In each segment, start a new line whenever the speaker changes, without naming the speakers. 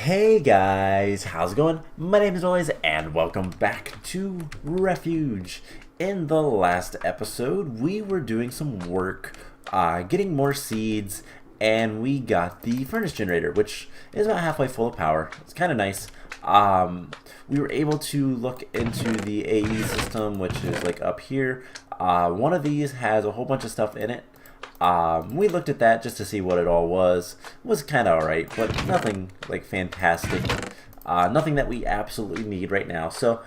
Hey guys, how's it going? My name is Noise and welcome back to Refuge. In the last episode, we were doing some work, getting more seeds, and we got the furnace generator, which is about halfway full of power. It's kind of nice. We were able to look into the AE system, which is like up here. One of these has a whole bunch of stuff in it. We looked at that just to see what it all was. It was kind of alright, but nothing like fantastic. Nothing that we absolutely need right now, so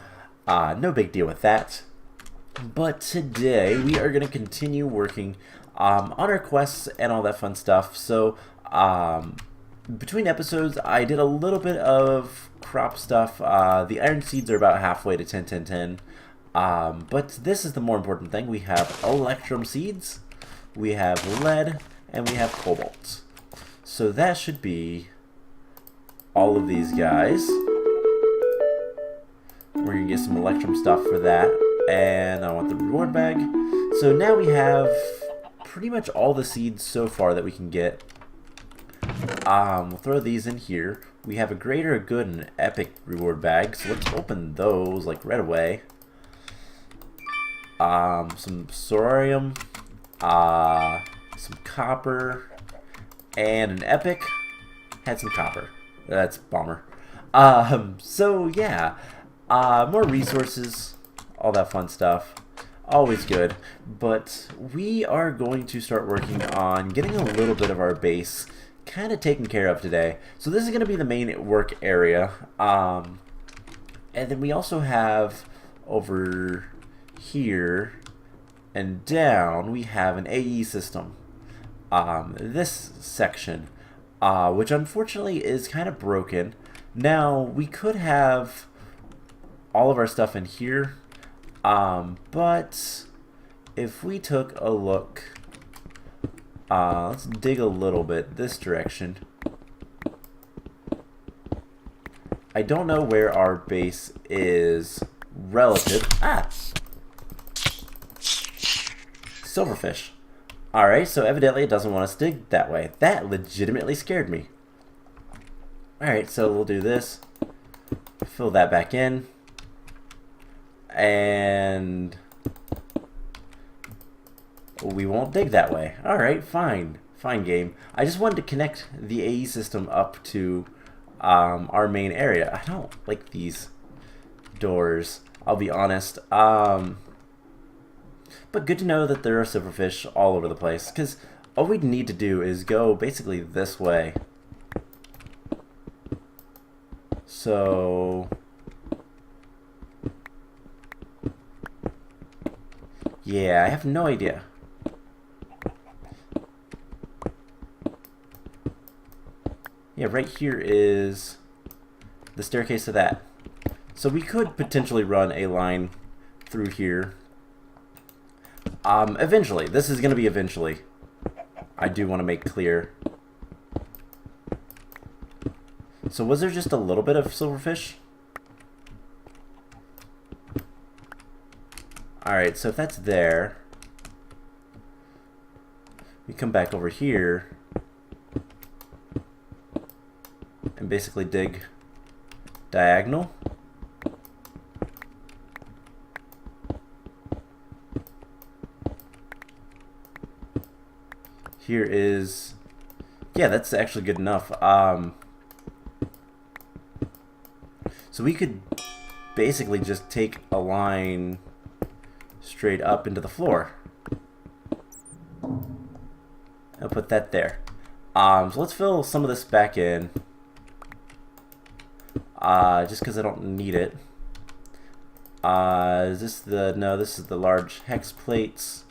no big deal with that. But today we are going to continue working on our quests and all that fun stuff. So between episodes I did a little bit of crop stuff. The iron seeds are about halfway to 10, 10, 10. But this is the more important thing. We have electrum seeds, we have lead, and we have cobalt. So that should be all of these guys. We're gonna get some electrum stuff for that, and I want the reward bag. So now we have pretty much all the seeds so far that we can get. We'll throw these in here. We have a greater, a good, and an epic reward bag, so let's open those like right away. Some sororium, some copper, and an epic. Had some copper. That's a bummer. So yeah, more resources, all that fun stuff. Always good. But we are going to start working on getting a little bit of our base kind of taken care of today. So this is going to be the main work area. And then we also have over here and down, we have an AE system. This section, which unfortunately is kind of broken. Now, we could have all of our stuff in here, but if we took a look, let's dig a little bit this direction. I don't know where our base is relative. Silverfish. Alright, so evidently it doesn't want us to dig that way. That legitimately scared me. Alright, so we'll do this. Fill that back in. And we won't dig that way. Alright, fine. Fine game. I just wanted to connect the AE system up to our main area. I don't like these doors, I'll be honest. But good to know that there are silverfish all over the place, because all we need to do is go basically this way. So yeah, I have no idea. Yeah, right here is the staircase to that. So we could potentially run a line through here. Eventually. This is going to be eventually. I do want to make clear. So was there just a little bit of silverfish? Alright, so if that's there, we come back over here and basically dig diagonal. Here is, yeah, that's actually good enough. So we could basically just take a line straight up into the floor. I'll put that there. So let's fill some of this back in. Just because I don't need it. Is this the, no, this is the large hex plates.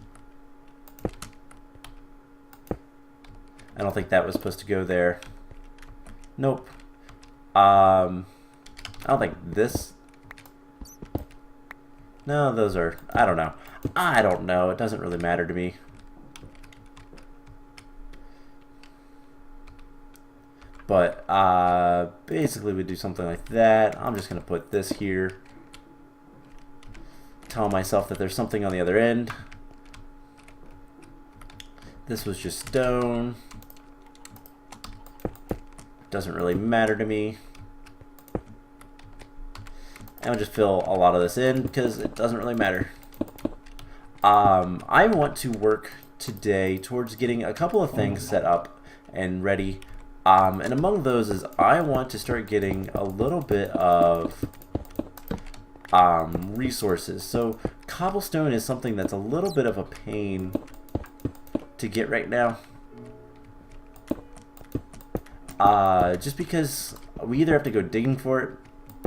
I don't think that was supposed to go there. Nope. I don't think this. No, those are, I don't know. I don't know. It doesn't really matter to me. But basically we do something like that. I'm just going to put this here. Tell myself that there's something on the other end. This was just stone. Doesn't really matter to me. And I'll just fill a lot of this in because it doesn't really matter. I want to work today towards getting a couple of things set up and ready. And among those is I want to start getting a little bit of resources. So cobblestone is something that's a little bit of a pain to get right now. Just because we either have to go digging for it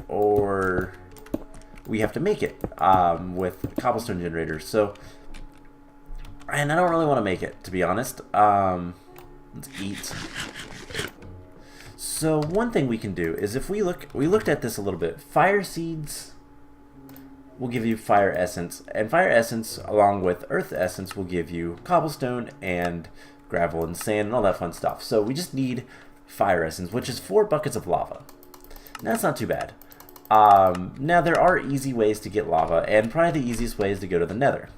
or we have to make it with cobblestone generators. So, and I don't really want to make it, to be honest. Let's eat. So one thing we can do is if we looked at this a little bit. Fire seeds will give you fire essence, and fire essence along with earth essence will give you cobblestone and gravel and sand and all that fun stuff. So we just need fire essence, which is 4 buckets of lava. Now, that's not too bad. Now there are easy ways to get lava, and probably the easiest way is to go to the nether.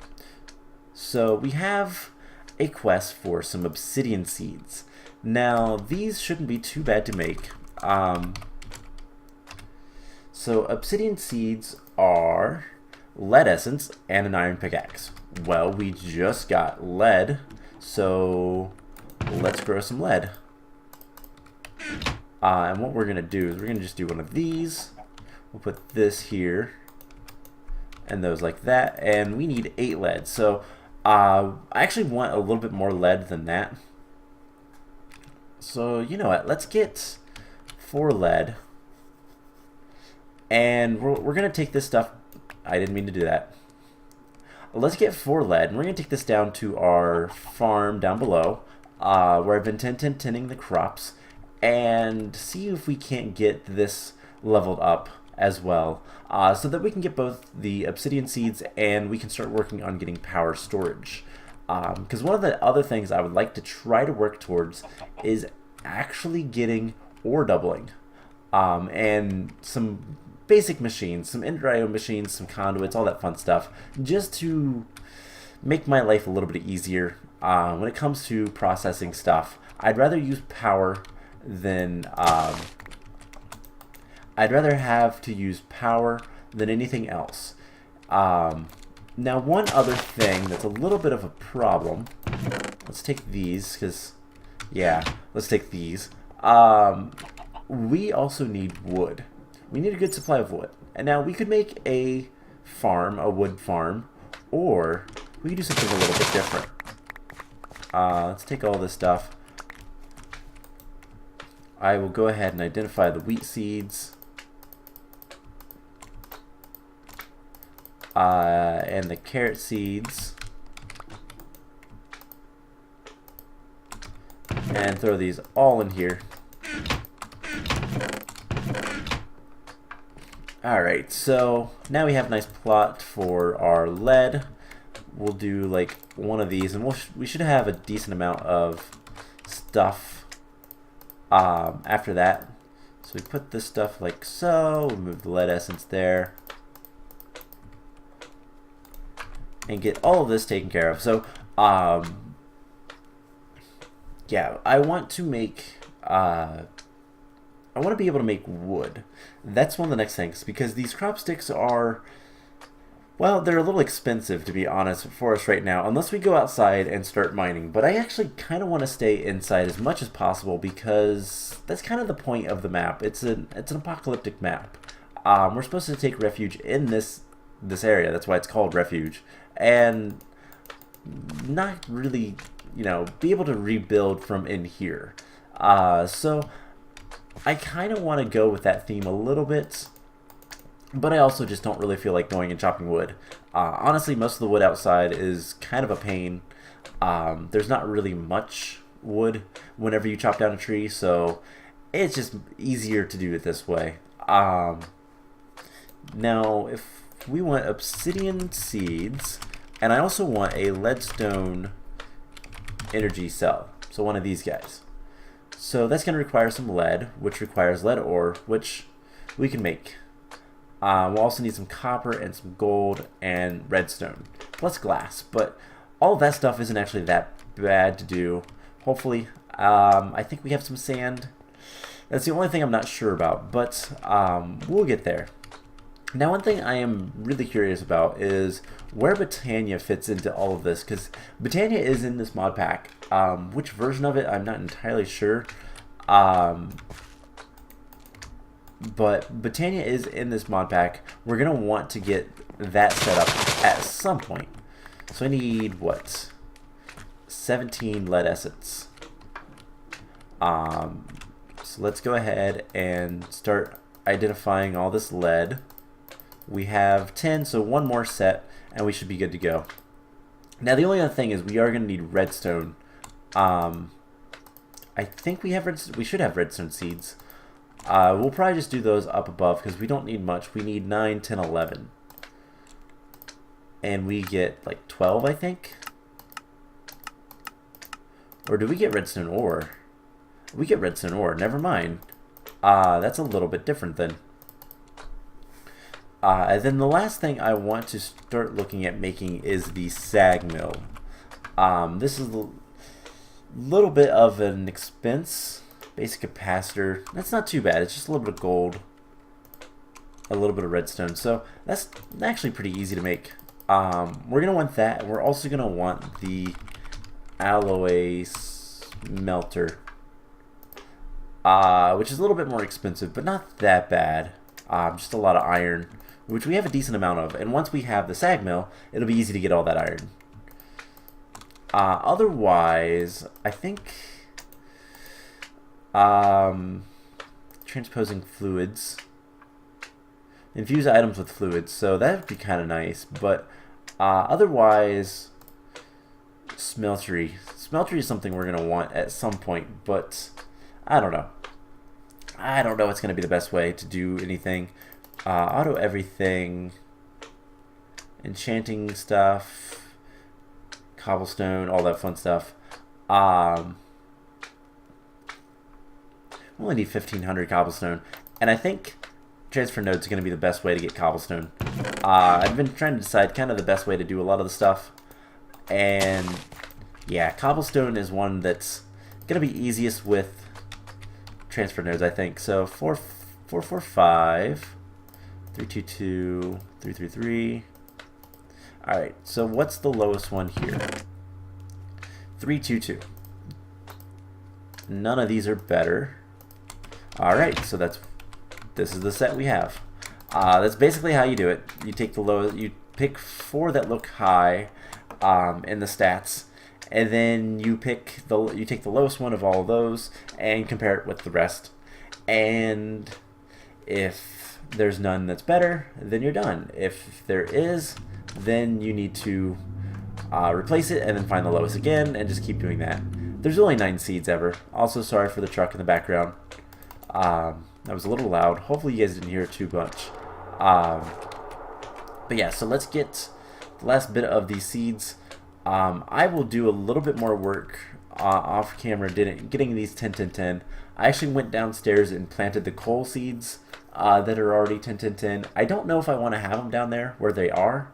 So we have a quest for some obsidian seeds. Now these shouldn't be too bad to make. So obsidian seeds are lead essence and an iron pickaxe. Well, we just got lead, so let's grow some lead. And what we're going to do is we're going to just do one of these. We'll put this here and those like that, and we need 8 lead. So I actually want a little bit more lead than that. So you know what, let's get 4 lead, and we're going to take this stuff. I didn't mean to do that. Let's get 4 lead, and we're going to take this down to our farm down below, where I've been tending the crops, and see if we can't get this leveled up as well, so that we can get both the obsidian seeds and we can start working on getting power storage. Because one of the other things I would like to try to work towards is actually getting ore doubling, and some basic machines, some ender IO machines, some conduits, all that fun stuff, just to make my life a little bit easier when it comes to processing stuff. I'd rather use power than I'd rather have to use power than anything else. Now, one other thing that's a little bit of a problem. Let's take these, because yeah, let's take these. We also need wood. We need a good supply of wood. And now we could make a farm, a wood farm, or we could do something a little bit different. Let's take all this stuff. I will go ahead and identify the wheat seeds. And the carrot seeds. And throw these all in here. Alright, so now we have a nice plot for our lead. We'll do like one of these, and we should have a decent amount of stuff after that. So we put this stuff like so, we move the lead essence there, and get all of this taken care of. So yeah, I want to make I want to be able to make wood. That's one of the next things, because these crop sticks are, well, they're a little expensive, to be honest, for us right now, unless we go outside and start mining. But I actually kind of want to stay inside as much as possible, because that's kind of the point of the map. It's an apocalyptic map. We're supposed to take refuge in this area. That's why it's called Refuge. And not really, you know, be able to rebuild from in here. So I kind of want to go with that theme a little bit, but I also just don't really feel like going and chopping wood. Honestly, most of the wood outside is kind of a pain. There's not really much wood whenever you chop down a tree, so it's just easier to do it this way. Now, if we want obsidian seeds, and I also want a leadstone energy cell, so one of these guys. So that's going to require some lead, which requires lead ore, which we can make. We'll also need some copper and some gold and redstone, plus glass. But all of that stuff isn't actually that bad to do. Hopefully, I think we have some sand. That's the only thing I'm not sure about, but we'll get there. Now, one thing I am really curious about is where Britannia fits into all of this, because Britannia is in this mod pack. Which version of it, I'm not entirely sure. But Britannia is in this mod pack. We're going to want to get that set up at some point. So I need, what? 17 lead essence. So let's go ahead and start identifying all this lead. We have 10, so one more set, and we should be good to go. Now, the only other thing is we are going to need redstone. I think we should have redstone seeds. We'll probably just do those up above because we don't need much. We need 9, 10, 11. And we get like 12, I think. Or do we get redstone ore? We get redstone ore. Never mind. That's a little bit different then. And then the last thing I want to start looking at making is the SAG mill. This is a little bit of an expense. Basic capacitor. That's not too bad. It's just a little bit of gold. A little bit of redstone. So that's actually pretty easy to make. We're going to want that. We're also going to want the alloy smelter. Which is a little bit more expensive, but not that bad. Just a lot of iron, which we have a decent amount of. And once we have the SAG mill, it'll be easy to get all that iron. Otherwise, I think transposing fluids. Infuse items with fluids, so that would be kind of nice. But otherwise, smeltery. Smeltery is something we're going to want at some point, but I don't know. I don't know what's going to be the best way to do anything. Auto everything. Enchanting stuff. Cobblestone, all that fun stuff. We only need 1,500 cobblestone. And I think transfer nodes is going to be the best way to get cobblestone. I've been trying to decide kind of the best way to do a lot of the stuff. And yeah, cobblestone is one that's going to be easiest with transfer nodes, I think. So 445, 322, 333. Alright, so what's the lowest one here? 322. None of these are better. Alright, so this is the set we have. That's basically how you do it. You take the lowest, you pick 4 that look high in the stats, and then you take the lowest one of all of those and compare it with the rest. And if there's none that's better, then you're done. If there is, then you need to replace it and then find the lowest again and just keep doing that. There's only 9 seeds ever. Also, sorry for the truck in the background. That was a little loud. Hopefully you guys didn't hear it too much. But yeah, so let's get the last bit of these seeds. I will do a little bit more work off camera getting these 10, 10, 10. I actually went downstairs and planted the coal seeds that are already 10, 10, 10. I don't know if I want to have them down there where they are.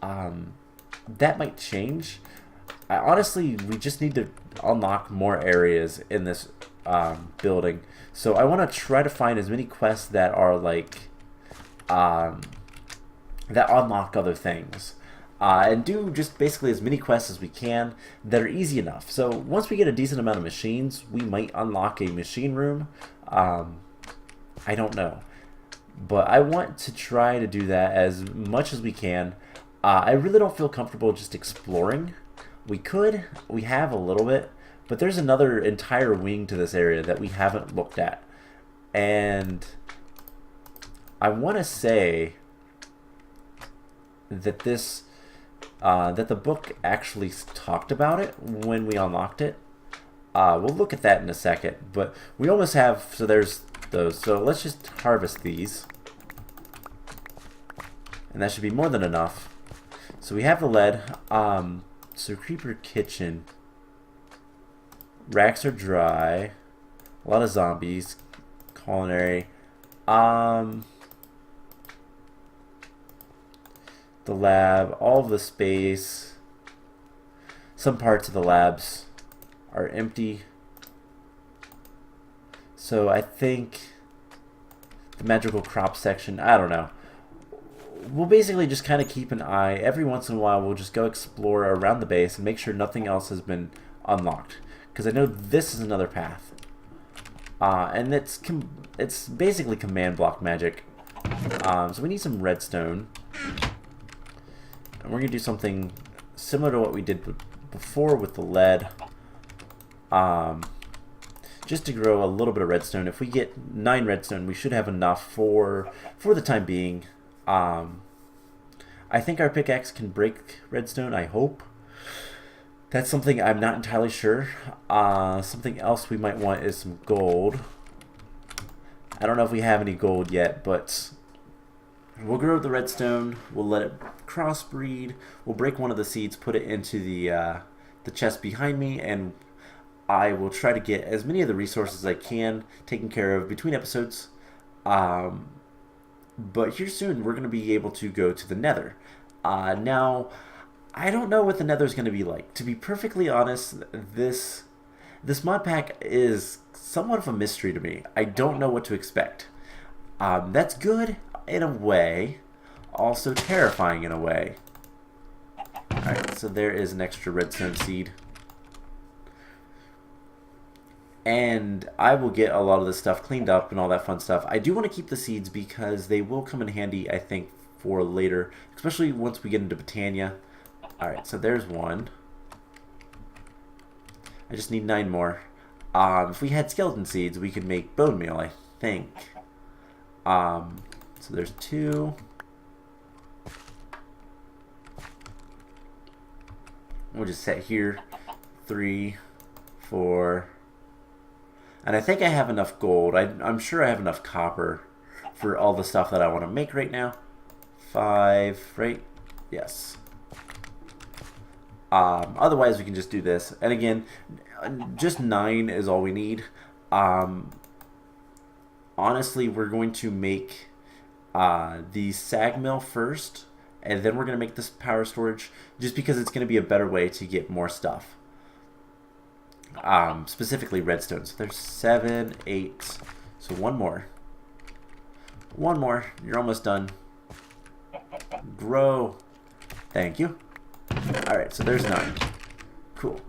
That might change. Honestly, we just need to unlock more areas in this building. So I want to try to find as many quests that are like that unlock other things. And do just basically as many quests as we can that are easy enough. So once we get a decent amount of machines, we might unlock a machine room. I don't know. But I want to try to do that as much as we can. I really don't feel comfortable just exploring. We have a little bit, but there's another entire wing to this area that we haven't looked at. And I want to say that that the book actually talked about it when we unlocked it. We'll look at that in a second, but we almost have, so there's those. So let's just harvest these. And that should be more than enough. So we have the lead. So Creeper Kitchen. Racks are dry. A lot of zombies. Culinary. The lab. All of the space. Some parts of the labs are empty. So I think the magical crop section, I don't know. we'll basically just kind of keep an eye. Every once in a while, we'll just go explore around the base and make sure nothing else has been unlocked. Because I know this is another path. And it's basically command block magic. So we need some redstone. And we're going to do something similar to what we did before with the lead. Just to grow a little bit of redstone. If we get 9 redstone, we should have enough for the time being. I think our pickaxe can break redstone, I hope. That's something I'm not entirely sure. Something else we might want is some gold. I don't know if we have any gold yet, but we'll grow the redstone. We'll let it crossbreed. We'll break one of the seeds, put it into the chest behind me, and I will try to get as many of the resources as I can taken care of between episodes. But here soon, we're going to be able to go to the Nether. Now, I don't know what the Nether is going to be like. To be perfectly honest, this mod pack is somewhat of a mystery to me. I don't know what to expect. That's good in a way, also terrifying in a way. Alright, so there is an extra redstone seed. And I will get a lot of this stuff cleaned up and all that fun stuff. I do want to keep the seeds because they will come in handy, I think, for later. Especially once we get into Britannia. Alright, so there's one. I just need 9 more. If we had skeleton seeds, we could make bone meal, I think. So there's 2. We'll just set here. 3, 4... And I think I have enough gold. I'm sure I have enough copper for all the stuff that I want to make right now. 5, right? Yes. Otherwise, we can just do this. And again, just 9 is all we need. Honestly, we're going to make the SAG mill first. And then we're going to make this power storage. Just because it's going to be a better way to get more stuff. Specifically redstone. So there's 7, 8. So one more. One more. You're almost done. Grow. Thank you. Alright, so there's 9. Cool.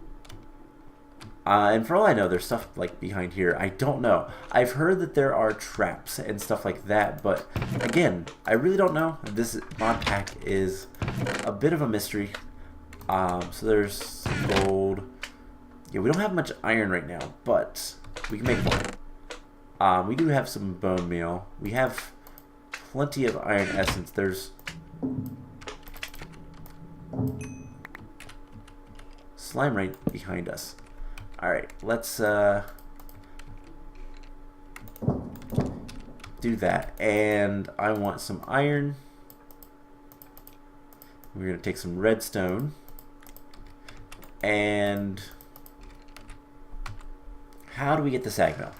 And for all I know, there's stuff like behind here. I don't know. I've heard that there are traps and stuff like that, but again, I really don't know. This mod pack is a bit of a mystery. So there's some gold. Yeah, we don't have much iron right now, but we can make more. We do have some bone meal. We have plenty of iron essence. There's slime right behind us. Alright, let's do that. And I want some iron. We're going to take some redstone. And how do we get the SAG mill?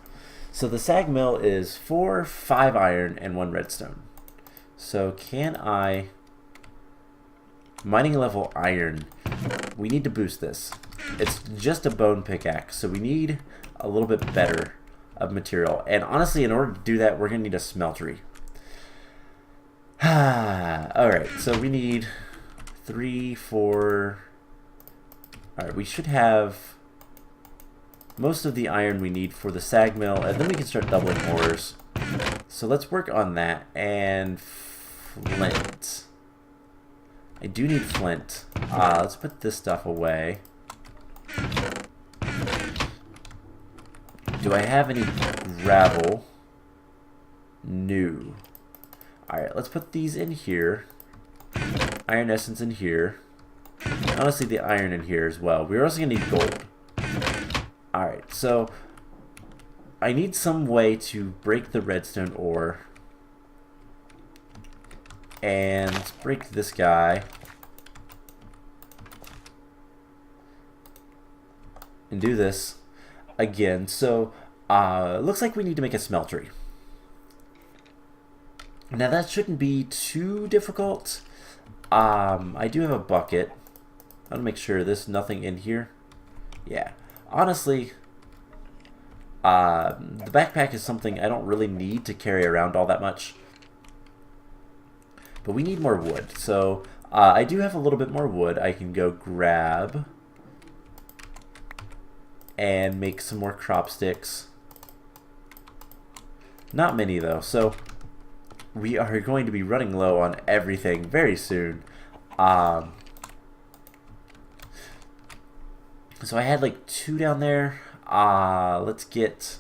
So the SAG mill is 4, 5 iron, and 1 redstone. So can I... Mining level iron. We need to boost this. It's just a bone pickaxe, so we need a little bit better of material. And honestly, in order to do that, we're going to need a smeltery. Alright, so we need 3, 4... Alright, we should have most of the iron we need for the SAG mill, and then we can start doubling ores. So let's work on that. And flint. I do need flint. Let's put this stuff away. Do I have any gravel? No. Alright, let's put these in here. Iron essence in here. Honestly, the iron in here as well. We're also going to need gold. Alright, so I need some way to break the redstone ore. And let's break this guy. And do this again. So, looks like we need to make a smeltery. Now that shouldn't be too difficult. I do have a bucket. I want to make sure there's nothing in here. Yeah. Honestly, the backpack is something I don't really need to carry around all that much. but we need more wood. So I do have a little bit more wood. I can go grab and make some more crop sticks. Not many though, so we are going to be running low on everything very soon. So I had like 2 down there. Let's get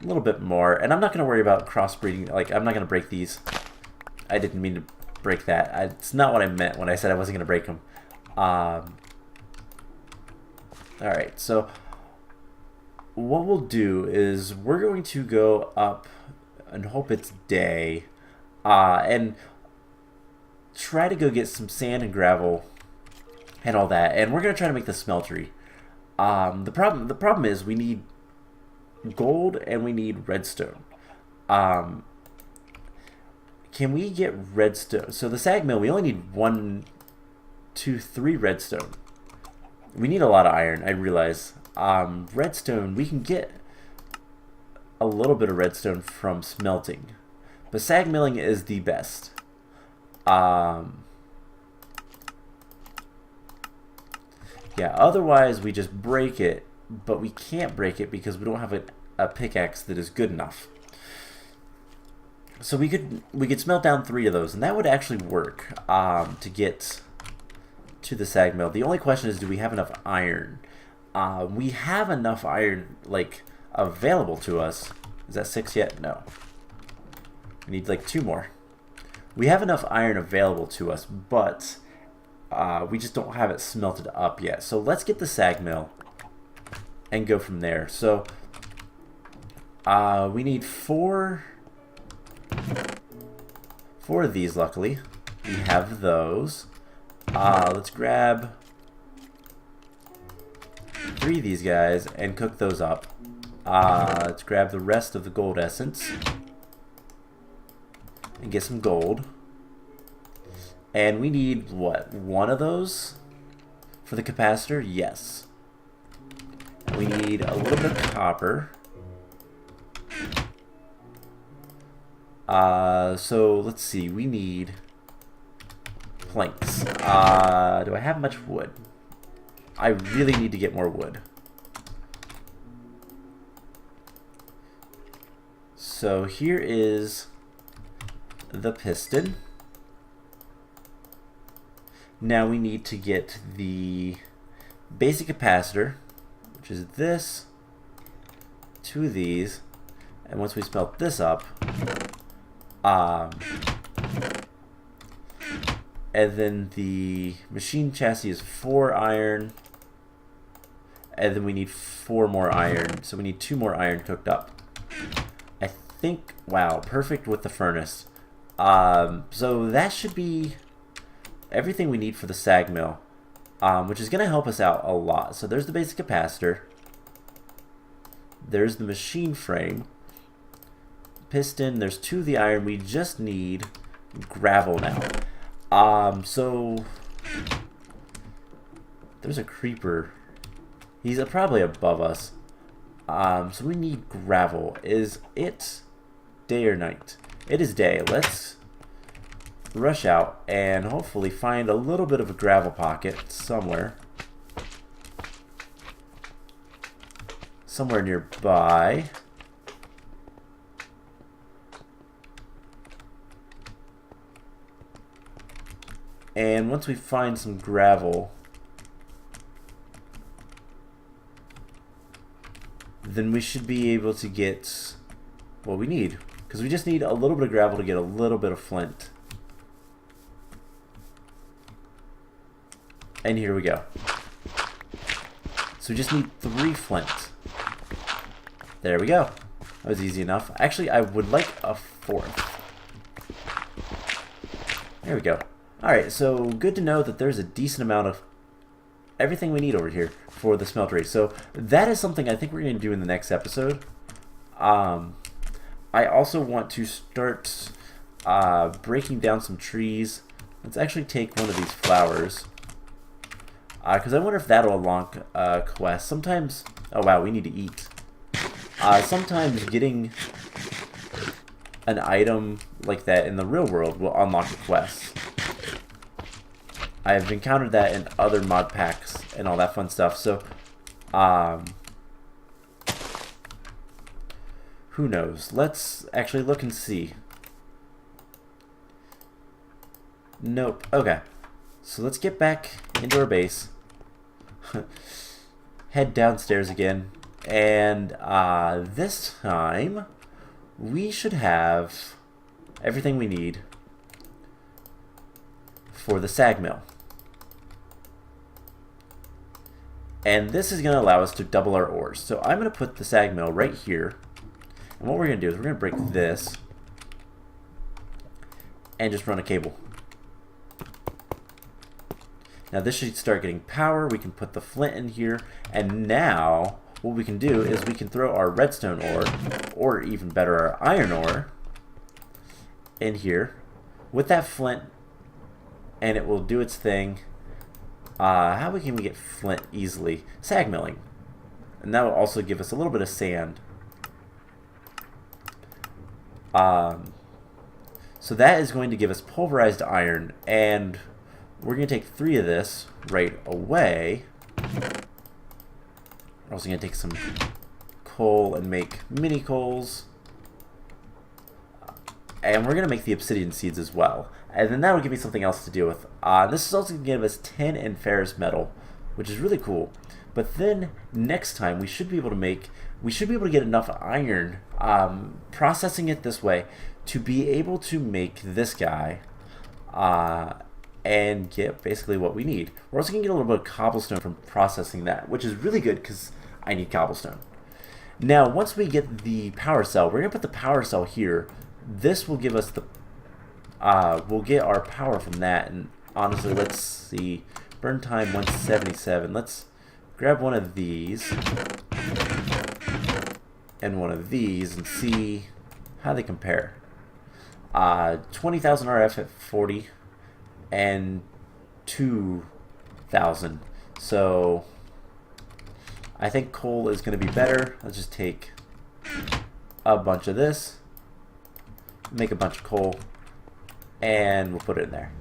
a little bit more, and I'm not going to worry about crossbreeding. Like, I'm not going to break these. I didn't mean to break that. It's not what I meant when I said I wasn't going to break them. Alright, so what we'll do is we're going to go up and hope it's day, and try to go get some sand and gravel and all that, and we're going to try to make the smeltery. The problem is we need gold and we need redstone. Can we get redstone? So the SAG mill, we only need 1, 2, 3 redstone. We need a lot of iron, I realize. Redstone, we can get a little bit of redstone from smelting, but SAG milling is the best. Yeah, otherwise we just break it, but we can't break it because we don't have a pickaxe that is good enough. So we could smelt down 3 of those, and that would actually work to get to the SAG mill. The only question is, do we have enough iron? We have enough iron, like, available to us. Is that 6 yet? No. We need like 2 more. We have enough iron available to us, but we just don't have it smelted up yet. So let's get the SAG mill and go from there. So we need 4 of these, luckily. We have those. Let's grab 3 of these guys and cook those up. Let's grab the rest of the gold essence and get some gold. And we need, what, 1 of those for the capacitor? Yes. We need a little bit of copper. So let's see, we need planks. Do I have much wood? I really need to get more wood. So here is the piston. Now we need to get the basic capacitor, which is this, 2 of these, and once we smelt this up, and then the machine chassis is 4 iron, and then we need 4 more iron, so we need 2 more iron cooked up. I think, wow, perfect with the furnace. So that should be everything we need for the SAG mill, which is going to help us out a lot. So there's the basic capacitor, there's the machine frame, piston, there's 2 of the iron. We just need gravel now. So there's a creeper. He's probably above us. So we need gravel. Is it day or night? It is day. Let's rush out and hopefully find a little bit of a gravel pocket somewhere nearby. And once we find some gravel, then we should be able to get what we need, because we just need a little bit of gravel to get a little bit of flint. And here we go. So we just need 3 flint. There we go. That was easy enough. Actually, I would like a 4th. There we go. Alright, so good to know that there's a decent amount of everything we need over here for the smeltery. So that is something I think we're going to do in the next episode. I also want to start breaking down some trees. Let's actually take one of these flowers, because I wonder if that'll unlock quests. Sometimes, oh wow, we need to eat. Sometimes getting an item like that in the real world will unlock a quest. I've encountered that in other mod packs and all that fun stuff. So, who knows? Let's actually look and see. Nope. Okay. So let's get back into our base. Head downstairs again. And this time, we should have everything we need for the SAG mill. And this is going to allow us to double our ores. So I'm going to put the SAG mill right here. And what we're going to do is we're going to break this and just run a cable. Now this should start getting power. We can put the flint in here. And now what we can do is we can throw our redstone ore, or even better, our iron ore, in here with that flint, and it will do its thing. How can we get flint easily? SAG milling. And that will also give us a little bit of sand. So that is going to give us pulverized iron, and we're going to take 3 of this right away. We're also going to take some coal and make mini coals. And we're going to make the obsidian seeds as well. And then that will give me something else to deal with. This is also going to give us tin and ferrous metal, which is really cool. But then next time we should be able to get enough iron, processing it this way, to be able to make this guy and get basically what we need. We're also going to get a little bit of cobblestone from processing that, which is really good because I need cobblestone. Now, once we get the power cell, we're going to put the power cell here. This will give us the, we'll get our power from that. And honestly, let's see, burn time 177. Let's grab one of these and one of these and see how they compare. 20,000 RF at 40 and 2,000. So I think coal is going to be better. Let's just take a bunch of this, make a bunch of coal, and we'll put it in there.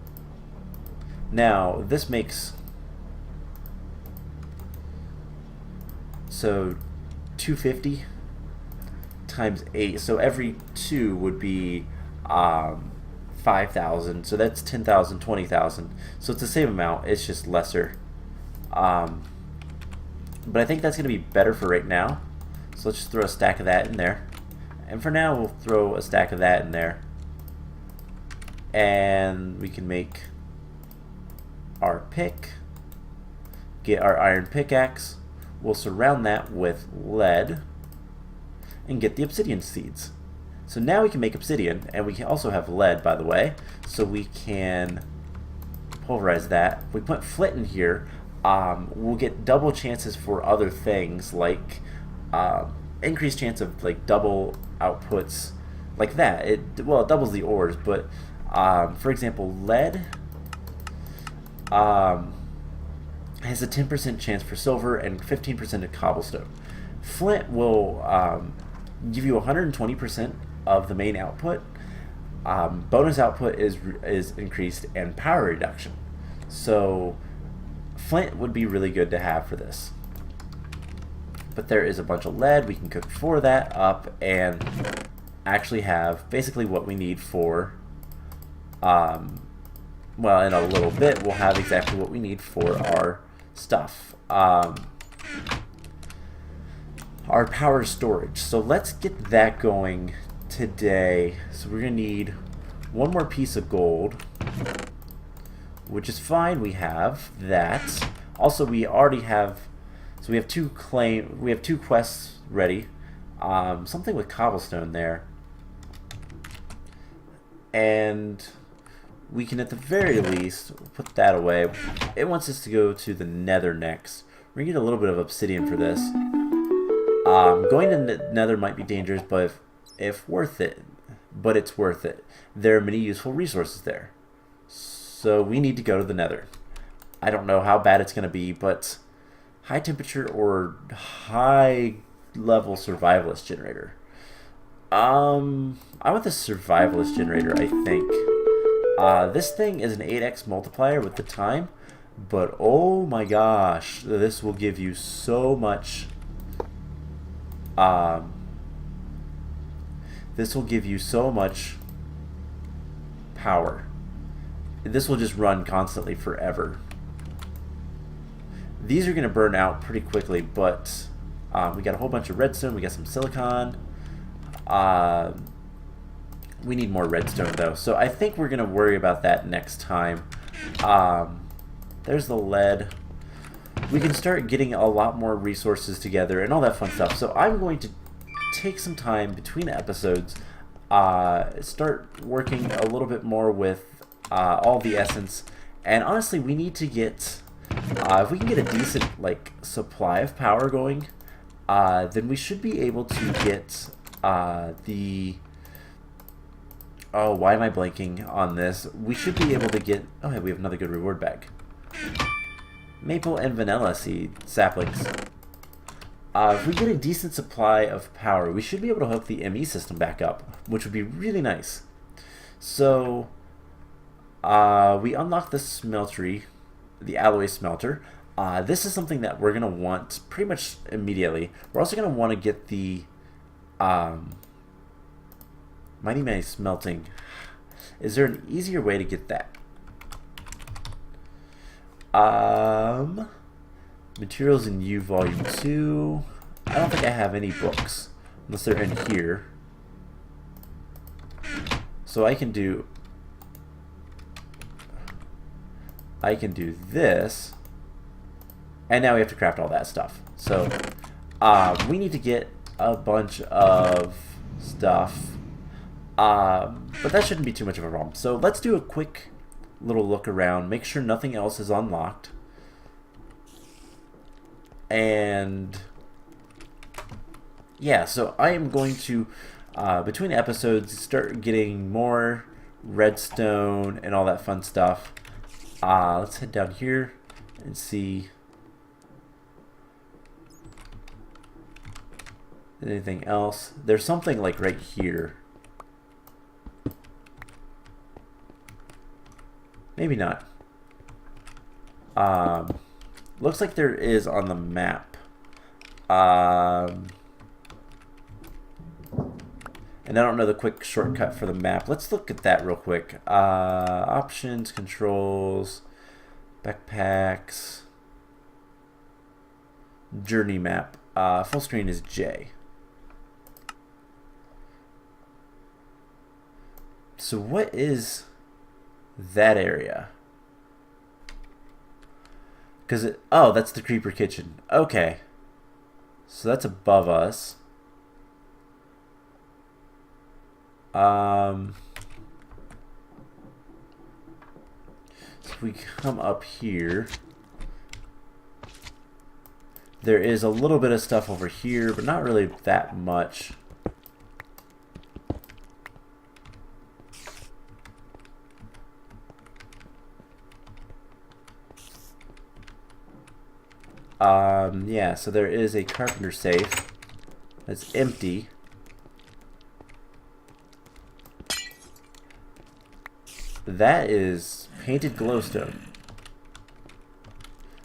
Now this makes, so 250 times 8, so every 2 would be 5,000, so that's 10,000, 20,000. So it's the same amount, it's just lesser. But I think that's going to be better for right now. So let's just throw a stack of that in there. And for now, we'll throw a stack of that in there. And we can make our pick, get our iron pickaxe. We'll surround that with lead and get the obsidian seeds. So now we can make obsidian, and we can also have lead, by the way, so we can pulverize that. If we put flint in here, we'll get double chances for other things, like increased chance of like double outputs, like that. It doubles the ores, but for example, lead has a 10% chance for silver and 15% of cobblestone. Flint will give you 120% of the main output. Bonus output is increased, and power reduction. So flint would be really good to have for this. But there is a bunch of lead. We can cook 4 of that up and actually have basically what we need for, well, in a little bit we'll have exactly what we need for our stuff. Our power storage. So let's get that going today. So we're going to need 1 more piece of gold, which is fine. We have that. Also, we already have, so we have 2 quests ready. Something with cobblestone there. And we can at the very least put that away. It wants us to go to the nether next. We're going to get a little bit of obsidian for this. Going to the nether might be dangerous, but if worth it. But it's worth it. There are many useful resources there. So we need to go to the nether. I don't know how bad it's going to be, but high temperature or high level survivalist generator. I want the survivalist generator, I think. This thing is an 8x multiplier with the time, but oh my gosh, this will give you so much. This will give you so much power. This will just run constantly forever. These are going to burn out pretty quickly, but we got a whole bunch of redstone. We got some silicon. We need more redstone though, so I think we're going to worry about that next time. There's the lead. We can start getting a lot more resources together and all that fun stuff. So I'm going to take some time between episodes, start working a little bit more with all the essence. And honestly, we need to get, if we can get a decent supply of power going, then we should be able to get the... Oh, why am I blanking on this? We should be able to get... Oh, hey, we have another good reward bag. Maple and vanilla seed saplings. If we get a decent supply of power, we should be able to hook the ME system back up, which would be really nice. So, we unlock the smeltery, the alloy smelter. This is something that we're going to want pretty much immediately. We're also going to want to get the... Mighty smelting. Is there an easier way to get that? Materials in U Volume 2. I don't think I have any books, unless they're in here. So I can do this, and now we have to craft all that stuff. So we need to get a bunch of stuff. But that shouldn't be too much of a problem. So let's do a quick little look around, make sure nothing else is unlocked. And yeah, so I am going to, between episodes, start getting more redstone and all that fun stuff. Let's head down here and see anything else. There's something right here. Maybe not. Looks like there is on the map. And I don't know the quick shortcut for the map. Let's look at that real quick. Options, controls, backpacks, journey map. Full screen is J. So what is that area? Because oh, that's the creeper kitchen. Okay, so that's above us. So if we come up here, there is a little bit of stuff over here, but not really that much. Yeah, so there is a carpenter safe that's empty. That is painted glowstone.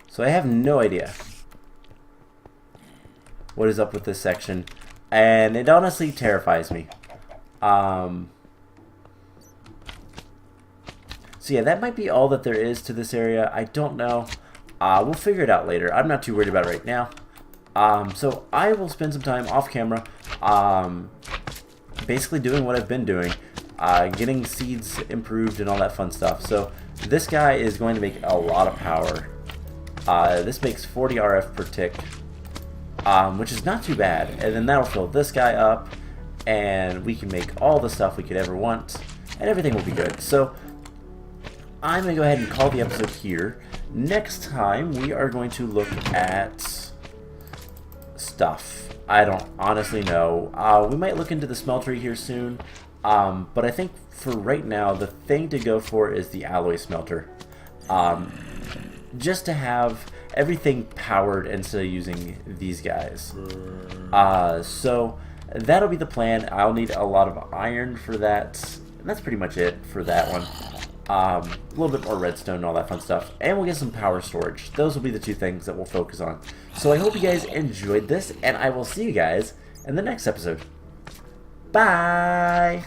So I have no idea what is up with this section, and it honestly terrifies me. So yeah, that might be all that there is to this area. I don't know. We'll figure it out later. I'm not too worried about it right now. So I will spend some time off camera, basically doing what I've been doing, getting seeds improved and all that fun stuff. So this guy is going to make a lot of power. This makes 40 RF per tick, which is not too bad. And then that'll fill this guy up, and we can make all the stuff we could ever want, and everything will be good. So I'm going to go ahead and call the episode here. Next time, we are going to look at stuff. I don't honestly know. We might look into the smeltery here soon, but I think for right now, the thing to go for is the alloy smelter. Just to have everything powered instead of using these guys. So that'll be the plan. I'll need a lot of iron for that. And that's pretty much it for that one. A little bit more redstone and all that fun stuff. And we'll get some power storage. Those will be the two things that we'll focus on. So I hope you guys enjoyed this, and I will see you guys in the next episode. Bye!